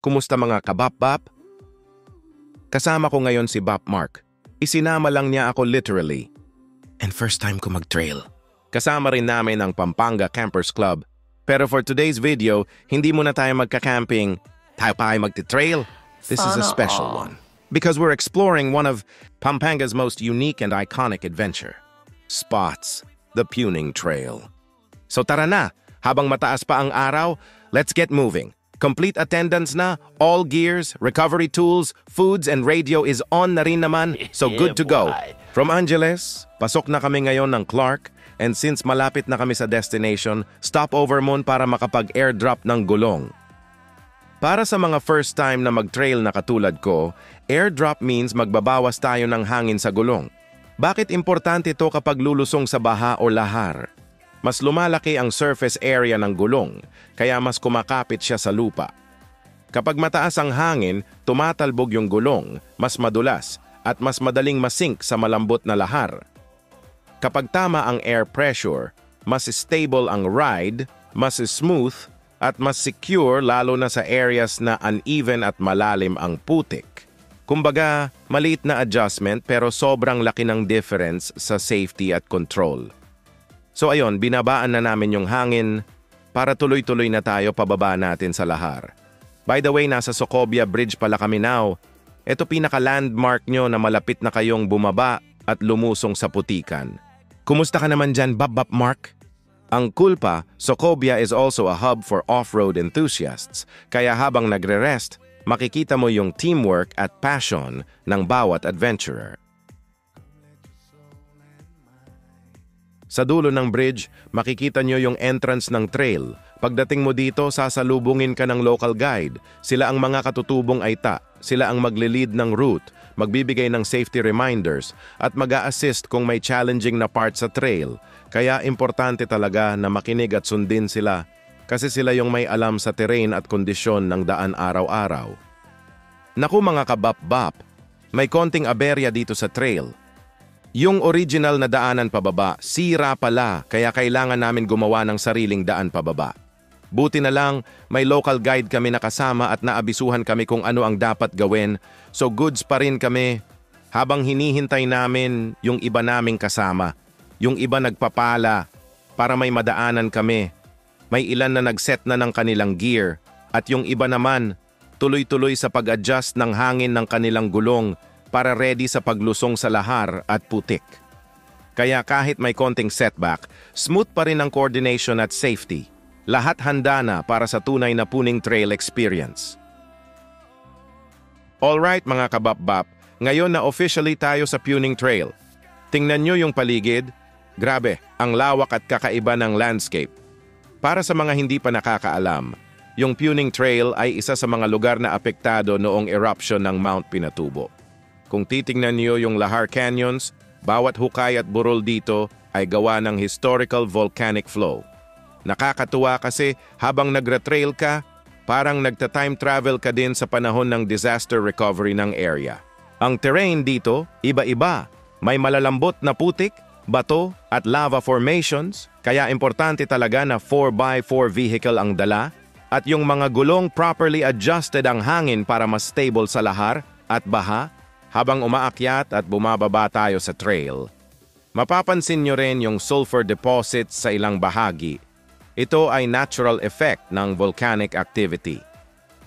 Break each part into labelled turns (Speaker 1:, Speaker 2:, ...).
Speaker 1: Kumusta mga kabap-bap? Kasama ko ngayon si Bap Mark. Isinama lang niya ako literally. And first time ko mag-trail. Kasama rin namin ang Pampanga Campers Club. Pero for today's video, hindi muna tayo magka-camping. Tayo pa ay magti-trail. This is a special one. Because we're exploring one of Pampanga's most unique and iconic adventure. Spots, the Puning Trail. So tara na, habang mataas pa ang araw, let's get moving. Complete attendance na, all gears, recovery tools, foods, and radio is on na rin naman, so good to go. From Angeles, pasok na kami ngayon ng Clark, and since malapit na kami sa destination, stopover mon para makapag-airdrop ng gulong. Para sa mga first time na mag-trail na katulad ko, airdrop means magbabawas tayo ng hangin sa gulong. Bakit importante ito kapag lulusong sa baha o lahar? Mas lumalaki ang surface area ng gulong, kaya mas kumakapit siya sa lupa. Kapag mataas ang hangin, tumatalbog yung gulong, mas madulas, at mas madaling masink sa malambot na lahar. Kapag tama ang air pressure, mas stable ang ride, mas smooth, at mas secure lalo na sa areas na uneven at malalim ang putik. Kumbaga, maliit na adjustment pero sobrang laki ng difference sa safety at control. So ayun, binabaan na namin yung hangin para tuloy-tuloy na tayo pababa natin sa lahar. By the way, nasa Socobia Bridge pala kami now. Ito pinaka-landmark nyo na malapit na kayong bumaba at lumusong sa putikan. Kumusta ka naman dyan, Bap Mark? Ang cool pa, Socobia is also a hub for off-road enthusiasts. Kaya habang nagre-rest, makikita mo yung teamwork at passion ng bawat adventurer. Sa dulo ng bridge, makikita nyo yung entrance ng trail. Pagdating mo dito, sasalubungin ka ng local guide. Sila ang mga katutubong aita. Sila ang magle-lead ng route, magbibigay ng safety reminders, at mag-a-assist kung may challenging na part sa trail. Kaya importante talaga na makinig at sundin sila kasi sila yung may alam sa terrain at kondisyon ng daan araw-araw. Naku mga kabap-bap, may konting aberya dito sa trail. Yung original na daanan pababa, sira pala kaya kailangan namin gumawa ng sariling daan pababa. Buti na lang, may local guide kami nakasama at naabisuhan kami kung ano ang dapat gawin, so goods pa rin kami habang hinihintay namin yung iba naming kasama. Yung iba nagpapala para may madaanan kami. May ilan na nag-set na ng kanilang gear at yung iba naman tuloy-tuloy sa pag-adjust ng hangin ng kanilang gulong para ready sa paglusong sa lahar at putik. Kaya kahit may konting setback, smooth pa rin ang coordination at safety. Lahat handa na para sa tunay na Puning Trail experience. Alright mga kabap-bap, ngayon na officially tayo sa Puning Trail. Tingnan nyo yung paligid. Grabe, ang lawak at kakaiba ng landscape. Para sa mga hindi pa nakakaalam, yung Puning Trail ay isa sa mga lugar na apektado noong eruption ng Mount Pinatubo. Kung titingnan niyo yung Lahar Canyons, bawat hukay at burol dito ay gawa ng historical volcanic flow. Nakakatuwa kasi habang nagre-trail ka, parang nagta-time travel ka din sa panahon ng disaster recovery ng area. Ang terrain dito, iba-iba. May malalambot na putik, bato at lava formations, kaya importante talaga na 4x4 vehicle ang dala at yung mga gulong properly adjusted ang hangin para mas stable sa lahar at baha habang umaakyat at bumababa tayo sa trail. Mapapansin nyo rin yung sulfur deposits sa ilang bahagi. Ito ay natural effect ng volcanic activity.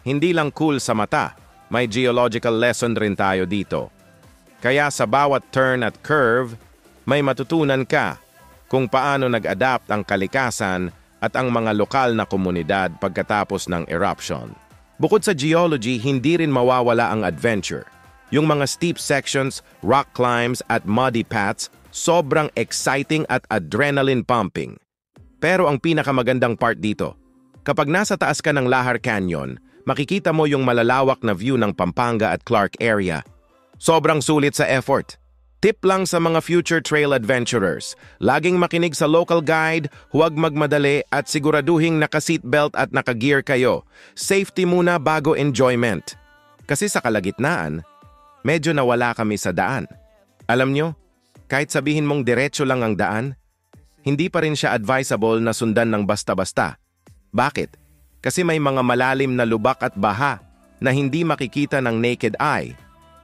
Speaker 1: Hindi lang cool sa mata, may geological lesson rin tayo dito. Kaya sa bawat turn at curve, may matutunan ka kung paano nag-adapt ang kalikasan at ang mga lokal na komunidad pagkatapos ng eruption. Bukod sa geology, hindi rin mawawala ang adventure. Yung mga steep sections, rock climbs at muddy paths, sobrang exciting at adrenaline pumping. Pero ang pinakamagandang part dito, kapag nasa taas ka ng Lahar Canyon, makikita mo yung malalawak na view ng Pampanga at Clark area. Sobrang sulit sa effort. Tip lang sa mga future trail adventurers, laging makinig sa local guide, huwag magmadali at siguraduhing naka-seatbelt at naka-gear kayo. Safety muna bago enjoyment. Kasi sa kalagitnaan, medyo nawala kami sa daan. Alam nyo, kahit sabihin mong diretso lang ang daan, hindi pa rin siya advisable na sundan ng basta-basta. Bakit? Kasi may mga malalim na lubak at baha na hindi makikita ng naked eye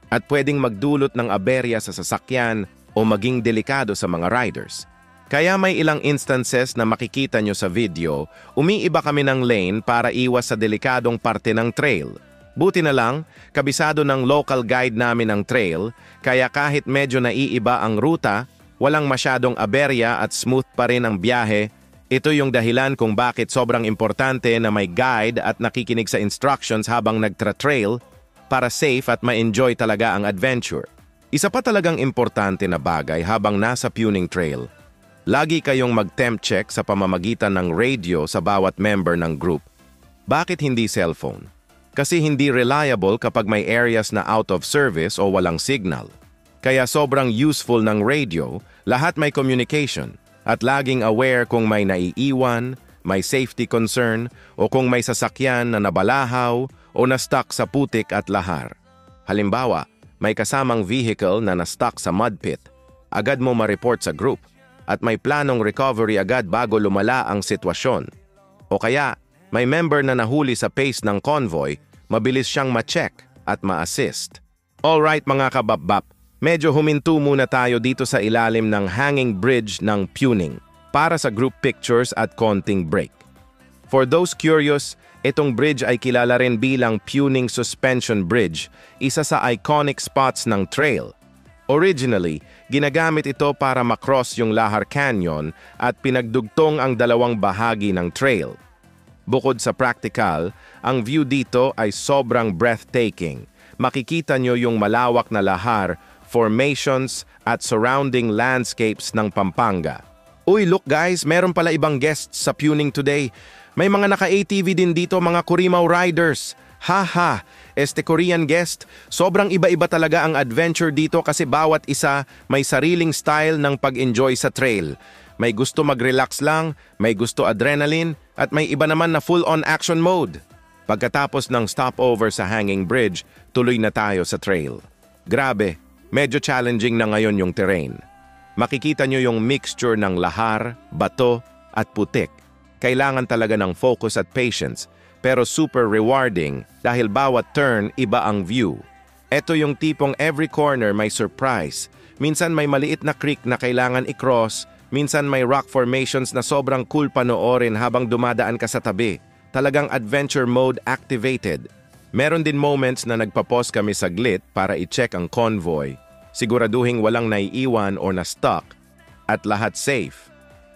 Speaker 1: at pwedeng magdulot ng aberya sa sasakyan o maging delikado sa mga riders. Kaya may ilang instances na makikita nyo sa video, umiiba kami ng lane para iwas sa delikadong parte ng trail. Buti na lang, kabisado ng local guide namin ang trail, kaya kahit medyo naiiba ang ruta, walang masyadong aberya at smooth pa rin ang biyahe. Ito yung dahilan kung bakit sobrang importante na may guide at nakikinig sa instructions habang nagtra-trail para safe at ma-enjoy talaga ang adventure. Isa pa talagang importante na bagay habang nasa Puning Trail, lagi kayong mag-temp check sa pamamagitan ng radio sa bawat member ng group. Bakit hindi cellphone? Kasi hindi reliable kapag may areas na out of service o walang signal. Kaya sobrang useful ng radio, lahat may communication, at laging aware kung may naiiwan, may safety concern, o kung may sasakyan na nabalahaw o na-stuck sa putik at lahar. Halimbawa, may kasamang vehicle na na-stuck sa mud pit, agad mo ma-report sa group, at may planong recovery agad bago lumala ang sitwasyon. O kaya, may member na nahuli sa pace ng convoy, mabilis siyang ma-check at ma-assist. Alright mga kababap, medyo huminto muna tayo dito sa ilalim ng hanging bridge ng Puning para sa group pictures at konting break. For those curious, itong bridge ay kilala rin bilang Puning Suspension Bridge, isa sa iconic spots ng trail. Originally, ginagamit ito para makross yung Lahar Canyon at pinagdugtong ang dalawang bahagi ng trail. Bukod sa practical, ang view dito ay sobrang breathtaking. Makikita nyo yung malawak na lahar, formations at surrounding landscapes ng Pampanga. Uy, look guys, meron pala ibang guests sa Puning today. May mga naka-ATV din dito, mga Kurimaw riders. Haha, Korean guest, sobrang iba-iba talaga ang adventure dito kasi bawat isa may sariling style ng pag-enjoy sa trail. May gusto mag-relax lang, may gusto adrenaline, at may iba naman na full-on action mode. Pagkatapos ng stopover sa hanging bridge, tuloy na tayo sa trail. Grabe, medyo challenging na ngayon yung terrain. Makikita nyo yung mixture ng lahar, bato, at putik. Kailangan talaga ng focus at patience, pero super rewarding dahil bawat turn iba ang view. Ito yung tipong every corner may surprise. Minsan may maliit na creek na kailangan i-cross, minsan may rock formations na sobrang cool panoorin habang dumadaan ka sa tabi. Talagang adventure mode activated. Meron din moments na nagpa-pause kami saglit para i-check ang convoy. Siguraduhin walang naiiwan or na-stuck at lahat safe.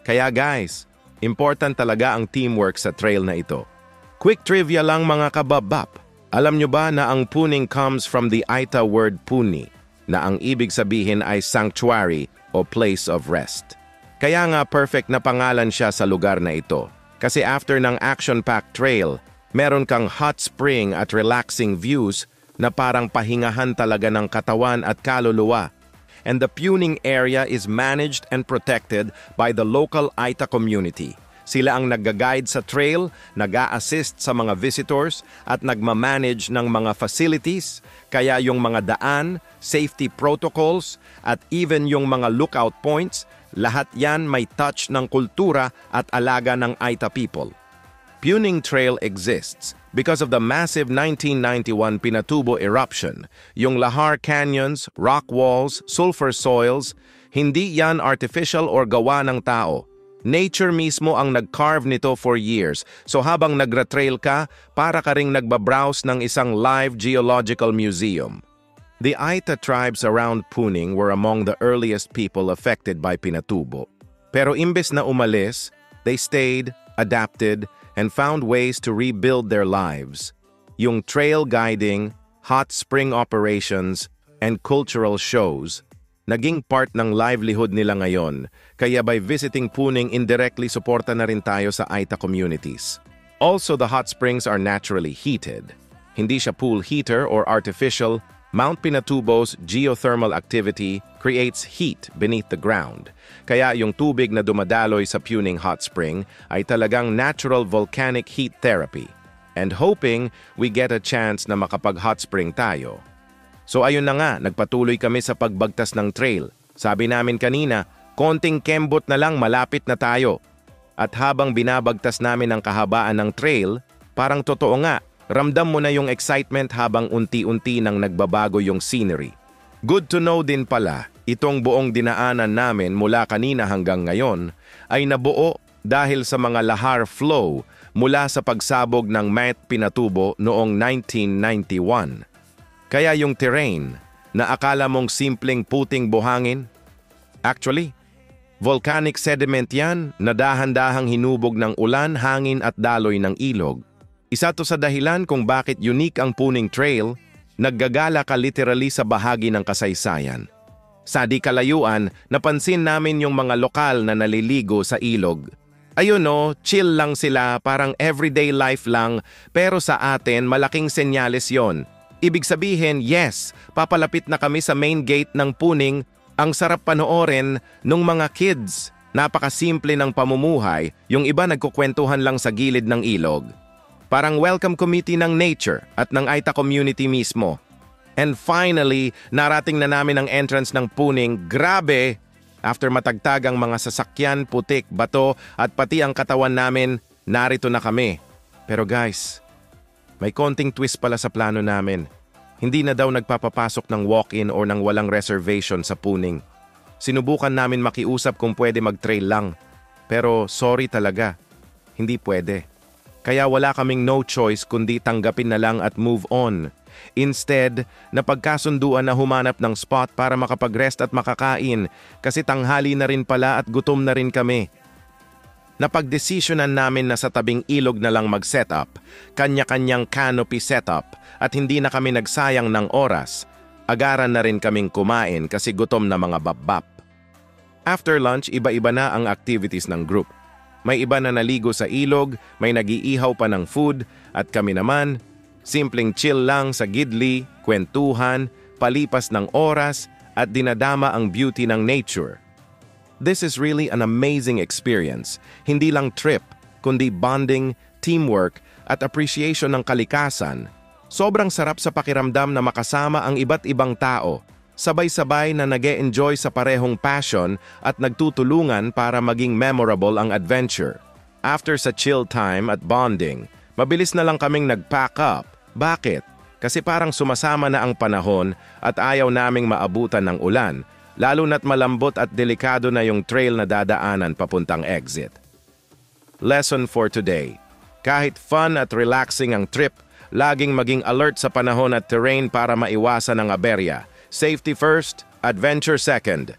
Speaker 1: Kaya guys, important talaga ang teamwork sa trail na ito. Quick trivia lang mga kababap. Alam nyo ba na ang Puning comes from the Aita word puni, na ang ibig sabihin ay sanctuary o place of rest. Kaya nga perfect na pangalan siya sa lugar na ito. Kasi after ng action-packed trail, meron kang hot spring at relaxing views na parang pahingahan talaga ng katawan at kaluluwa. And the Puning area is managed and protected by the local Aita community. Sila ang nagga-guide sa trail, nag-a-assist sa mga visitors, at nagmamanage ng mga facilities, kaya yung mga daan, safety protocols, at even yung mga lookout points, lahat yan may touch ng kultura at alaga ng Aita people. Puning Trail exists because of the massive 1991 Pinatubo eruption. Yung Lahar Canyons, rock walls, sulfur soils, hindi yan artificial or gawa ng tao. Nature mismo ang nag-carve nito for years, so habang nagra-trail ka, para ka ring nagbabrowse ng isang live geological museum. The Aita tribes around Puning were among the earliest people affected by Pinatubo. Pero imbes na umalis, they stayed, adapted, and found ways to rebuild their lives. Yung trail guiding, hot spring operations, and cultural shows, naging part ng livelihood nila ngayon, kaya by visiting Puning indirectly suporta na rin tayo sa Aita communities. Also, the hot springs are naturally heated. Hindi siya pool heater or artificial. Mount Pinatubo's geothermal activity creates heat beneath the ground. Kaya yung tubig na dumadaloy sa Puning hot spring ay talagang natural volcanic heat therapy. And hoping we get a chance na makapag-hot spring tayo. So ayun na nga, nagpatuloy kami sa pagbagtas ng trail. Sabi namin kanina, konting kembot na lang malapit na tayo. At habang binabagtas namin ang kahabaan ng trail, parang totoo nga, Ramdam mo na yung excitement habang unti-unti nang nagbabago yung scenery. Good to know din pala, itong buong dinaanan namin mula kanina hanggang ngayon ay nabuo dahil sa mga lahar flow mula sa pagsabog ng Mount Pinatubo noong 1991. Kaya yung terrain na akala mong simpleng puting buhangin, actually, volcanic sediment yan na dahan-dahang hinubog ng ulan, hangin at daloy ng ilog. Isa to sa dahilan kung bakit unique ang Puning Trail, naggagala ka literally sa bahagi ng kasaysayan. Sa di kalayuan, napansin namin yung mga lokal na naliligo sa ilog. Ayun no, chill lang sila, parang everyday life lang, pero sa atin malaking senyales yon. Ibig sabihin, yes, papalapit na kami sa main gate ng Puning. Ang sarap panoorin nung mga kids. Napakasimple ng pamumuhay, yung iba nagkukwentuhan lang sa gilid ng ilog. Parang welcome committee ng nature at ng Aita community mismo. And finally, narating na namin ang entrance ng Puning. Grabe! After matagtag ang mga sasakyan, putik, bato at pati ang katawan namin, narito na kami. Pero guys, may konting twist pala sa plano namin. Hindi na daw nagpapapasok ng walk-in o ng walang reservation sa Puning. Sinubukan namin makiusap kung pwede mag-trail lang. Pero sorry talaga, hindi pwede. Kaya wala kaming no choice kundi tanggapin na lang at move on. Instead, napagkasunduan na humanap ng spot para makapag-rest at makakain kasi tanghali na rin pala at gutom na rin kami. Napagdesisyonan namin na sa tabing ilog na lang mag-setup, kanya-kanyang canopy setup at hindi na kami nagsayang ng oras. Agaran na rin kaming kumain kasi gutom na mga babbap. After lunch, iba-iba na ang activities ng group. May iba na naligo sa ilog, may nag-iihaw pa ng food, at kami naman, simpleng chill lang sa gidli, kwentuhan, palipas ng oras, at dinadama ang beauty ng nature. This is really an amazing experience. Hindi lang trip, kundi bonding, teamwork, at appreciation ng kalikasan. Sobrang sarap sa pakiramdam na makasama ang iba't ibang tao. Sabay-sabay na nag-e-enjoy sa parehong passion at nagtutulungan para maging memorable ang adventure. After sa chill time at bonding, mabilis na lang kaming nag-pack up. Bakit? Kasi parang sumasama na ang panahon at ayaw naming maabutan ng ulan, lalo na't malambot at delikado na yung trail na dadaanan papuntang exit. Lesson for today. Kahit fun at relaxing ang trip, laging maging alert sa panahon at terrain para maiwasan ang aberya. Safety first, adventure second.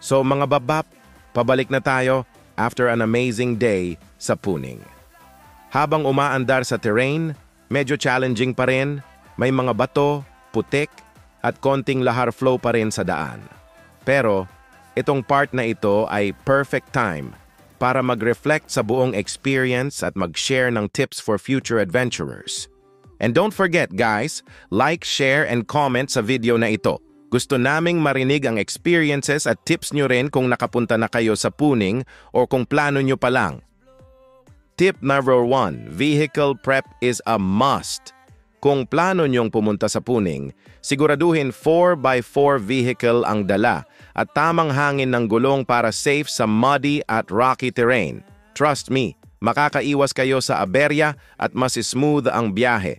Speaker 1: So mga babap, pabalik na tayo after an amazing day sa Puning. Habang umaandar sa terrain, medyo challenging pa rin, may mga bato, putik, at konting lahar flow pa rin sa daan. Pero itong part na ito ay perfect time para mag-reflect sa buong experience at mag-share ng tips for future adventurers. And don't forget guys, like, share, and comment sa video na ito. Gusto naming marinig ang experiences at tips nyo rin kung nakapunta na kayo sa Puning o kung plano nyo pa lang. Tip number 1, vehicle prep is a must. Kung plano nyong pumunta sa Puning, siguraduhin 4x4 vehicle ang dala at tamang hangin ng gulong para safe sa muddy at rocky terrain. Trust me, makakaiwas kayo sa aberya at mas smooth ang biyahe.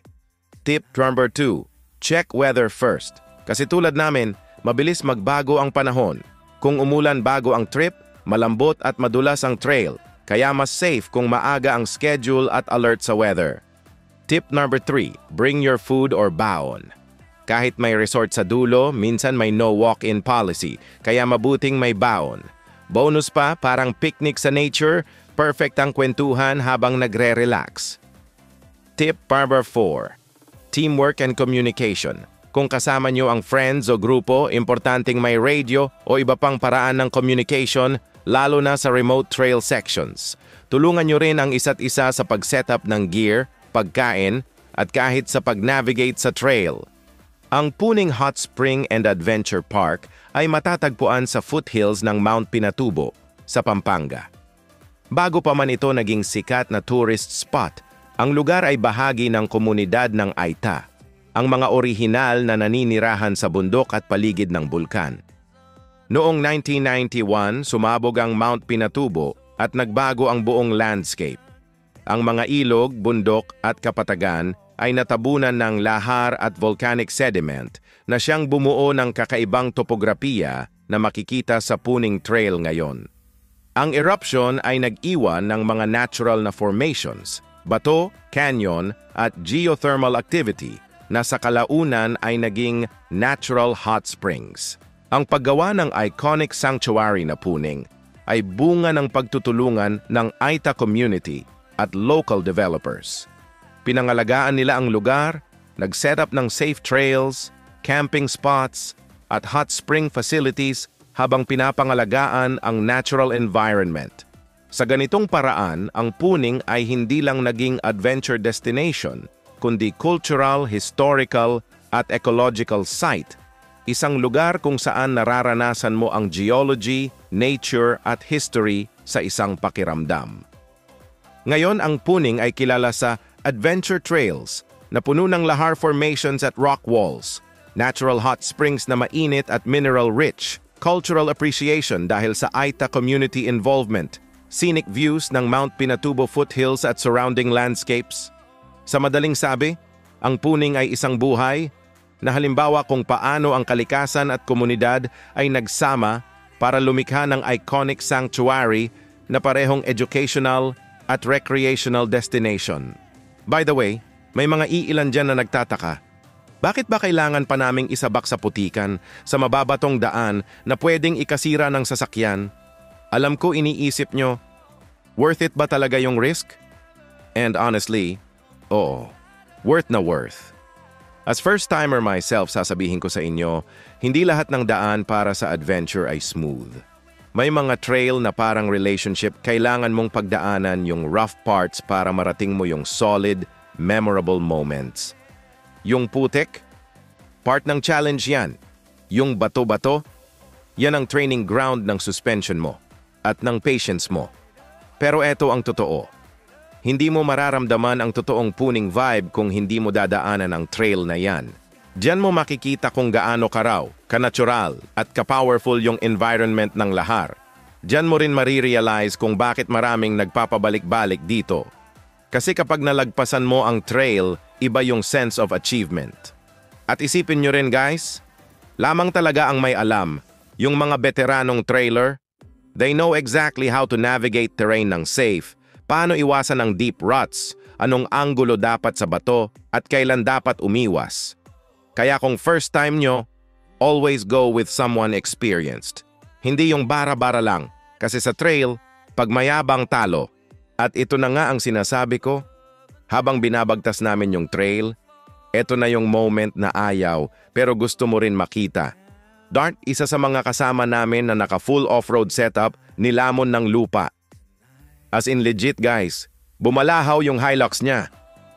Speaker 1: Tip number 2, check weather first. Kasi tulad namin, mabilis magbago ang panahon. Kung umulan bago ang trip, malambot at madulas ang trail. Kaya mas safe kung maaga ang schedule at alert sa weather. Tip number 3, bring your food or baon. Kahit may resort sa dulo, minsan may no walk-in policy, kaya mabuting may baon. Bonus pa, parang picnic sa nature, perfect ang kwentuhan habang nagre-relax. Tip number 4, teamwork and communication. Kung kasama nyo ang friends o grupo, importanteng may radio o iba pang paraan ng communication, lalo na sa remote trail sections. Tulungan nyo rin ang isa't isa sa pag-setup ng gear, pagkain, at kahit sa pag-navigate sa trail. Ang Puning Hot Spring and Adventure Park ay matatagpuan sa foothills ng Mount Pinatubo, sa Pampanga. Bago pa man ito naging sikat na tourist spot, ang lugar ay bahagi ng komunidad ng Aita, ang mga orihinal na naninirahan sa bundok at paligid ng bulkan. Noong 1991, sumabog ang Mount Pinatubo at nagbago ang buong landscape. Ang mga ilog, bundok at kapatagan ay natabunan ng lahar at volcanic sediment na siyang bumuo ng kakaibang topografiya na makikita sa Puning Trail ngayon. Ang eruption ay nag-iwan ng mga natural na formations, bato, canyon at geothermal activity na sa kalaunan ay naging natural hot springs. Ang paggawa ng iconic sanctuary na Puning ay bunga ng pagtutulungan ng Aita community at local developers. Pinangalagaan nila ang lugar, nag-set up ng safe trails, camping spots, at hot spring facilities habang pinapangalagaan ang natural environment. Sa ganitong paraan, ang Puning ay hindi lang naging adventure destination, kundi cultural, historical, at ecological site. Isang lugar kung saan nararanasan mo ang geology, nature, at history sa isang pakiramdam. Ngayon, ang Puning ay kilala sa adventure trails na puno ng lahar formations at rock walls, natural hot springs na mainit at mineral-rich, cultural appreciation dahil sa Aita community involvement, scenic views ng Mount Pinatubo foothills at surrounding landscapes. Sa madaling sabi, ang Puning ay isang buhay na halimbawa kung paano ang kalikasan at komunidad ay nagsama para lumikha ng iconic sanctuary na parehong educational at recreational destination. By the way, may mga iilan dyan na nagtataka. Bakit ba kailangan pa naming isabak sa putikan sa mababatong daan na pwedeng ikasira ng sasakyan? Alam ko iniisip nyo, worth it ba talaga yung risk? And honestly, oo, worth na worth. As first-timer myself, sasabihin ko sa inyo, hindi lahat ng daan para sa adventure ay smooth. May mga trail na parang relationship, kailangan mong pagdaanan yung rough parts para marating mo yung solid, memorable moments. Yung putik, part ng challenge yan. Yung bato-bato, yan ang training ground ng suspension mo at ng patience mo. Pero eto ang totoo. Hindi mo mararamdaman ang totoong Puning vibe kung hindi mo dadaanan ang trail na yan. Diyan mo makikita kung gaano karaw, kanatural at ka-powerful yung environment ng lahar. Diyan mo rin marirealize kung bakit maraming nagpapabalik-balik dito. Kasi kapag nalagpasan mo ang trail, iba yung sense of achievement. At isipin nyo rin guys, lamang talaga ang may alam, yung mga veteranong trailer, they know exactly how to navigate terrain ng safe, paano iwasan ang deep ruts, anong anggulo dapat sa bato, at kailan dapat umiwas. Kaya kung first time nyo, always go with someone experienced. Hindi yung bara-bara lang, kasi sa trail, pag mayabang talo. At ito na nga ang sinasabi ko, habang binabagtas namin yung trail, ito na yung moment na ayaw pero gusto mo rin makita. Dart, isa sa mga kasama namin na naka-full off-road setup, nilamon ng lupa. As in legit guys, bumalahaw yung Hilux niya.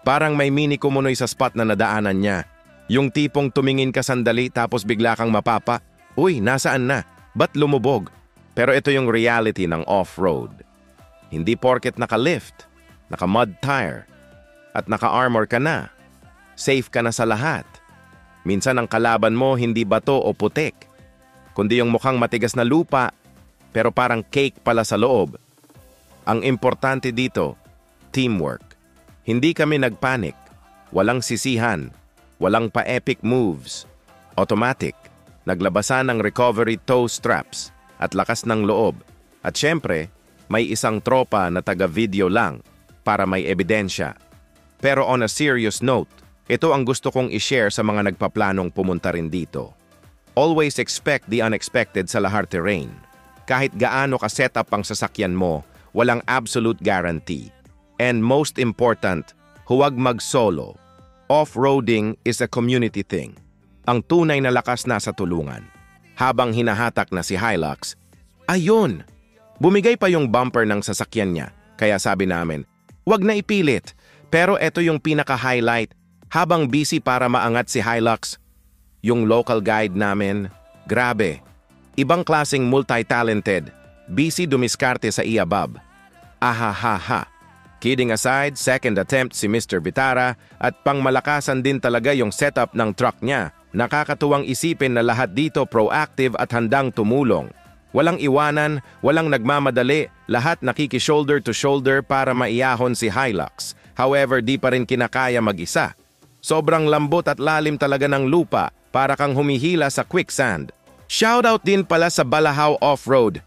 Speaker 1: Parang may mini kumunoy sa spot na nadaanan niya. Yung tipong tumingin ka sandali tapos bigla kang mapapa, uy, nasaan na? Ba't lumubog? Pero ito yung reality ng off-road. Hindi porket naka-lift, naka-mud tire, at naka-armor ka na. Safe ka na sa lahat. Minsan ang kalaban mo hindi bato o putik, kundi yung mukhang matigas na lupa, pero parang cake pala sa loob. Ang importante dito, teamwork. Hindi kami nagpanik, walang sisihan, walang pa-epic moves. Automatic, naglabasan ng recovery toe straps at lakas ng loob. At syempre, may isang tropa na taga-video lang para may ebidensya. Pero on a serious note, ito ang gusto kong i-share sa mga nagpaplanong pumunta rin dito. Always expect the unexpected sa lahar terrain. Kahit gaano ka-setup ang sasakyan mo, walang absolute guarantee. And most important, huwag mag-solo. Off-roading is a community thing. Ang tunay na lakas nasa tulungan. Habang hinahatak na si Hilux, ayun! Bumigay pa yung bumper ng sasakyan niya. Kaya sabi namin, wag na ipilit. Pero eto yung pinaka-highlight. Habang busy para maangat si Hilux, yung local guide namin, grabe. Ibang klaseng multi-talented, busy dumiskarte sa iabab. Ahahaha. Kidding aside, second attempt si Mr. Vitara at pangmalakasan din talaga yung setup ng truck niya. Nakakatuwang isipin na lahat dito proactive at handang tumulong. Walang iwanan, walang nagmamadali, lahat nakiki-shoulder to shoulder para maiyahon si Hilux. However, di pa rin kinakaya mag-isa. Sobrang lambot at lalim talaga ng lupa, para kang humihila sa quicksand. Shoutout din pala sa Balahaw Off-Road.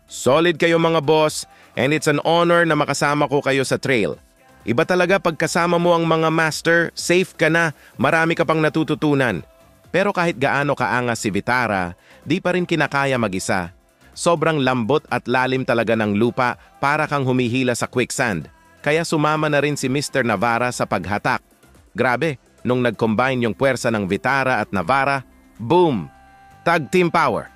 Speaker 1: Solid kayo mga boss, and it's an honor na makasama ko kayo sa trail. Iba talaga pag kasama mo ang mga master, safe ka na, marami ka pang natututunan. Pero kahit gaano kaangas si Vitara, di pa rin kinakaya mag-isa. Sobrang lambot at lalim talaga ng lupa, para kang humihila sa quicksand. Kaya sumama na rin si Mr. Navarra sa paghatak. Grabe, nung nag-combine yung puwersa ng Vitara at Navarra, boom! Tag team power.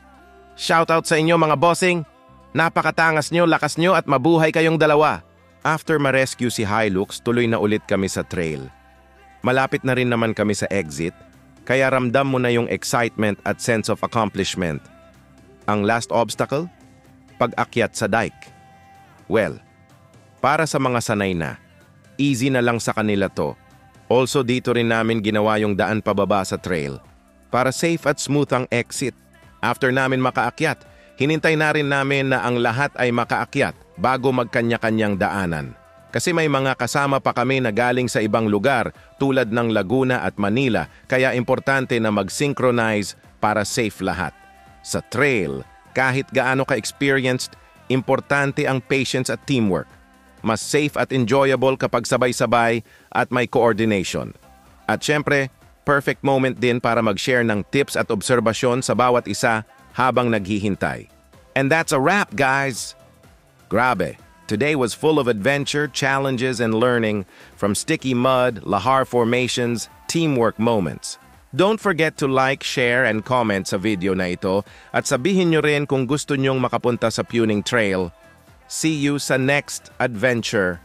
Speaker 1: Shoutout sa inyo mga bossing. Napakatangas nyo, lakas nyo at mabuhay kayong dalawa. After ma-rescue si Hilux, tuloy na ulit kami sa trail. Malapit na rin naman kami sa exit, kaya ramdam mo na yung excitement at sense of accomplishment. Ang last obstacle? Pag-akyat sa dike. Well, para sa mga sanay na, easy na lang sa kanila to. Also dito rin namin ginawa yung daan pababa sa trail para safe at smooth ang exit. After namin makaakyat, hinintay na rin namin na ang lahat ay makaakyat bago magkanya-kanyang daanan. Kasi may mga kasama pa kami na galing sa ibang lugar tulad ng Laguna at Manila, kaya importante na mag-synchronize para safe lahat. Sa trail, kahit gaano ka-experienced, importante ang patience at teamwork. Mas safe at enjoyable kapag sabay-sabay at may coordination. At syempre, perfect moment din para mag-share ng tips at obserbasyon sa bawat isa habang naghihintay. And that's a wrap, guys! Grabe, today was full of adventure, challenges, and learning from sticky mud, lahar formations, teamwork moments. Don't forget to like, share, and comment sa video na ito at sabihin nyo rin kung gusto nyong makapunta sa Puning Trail. See you sa next adventure.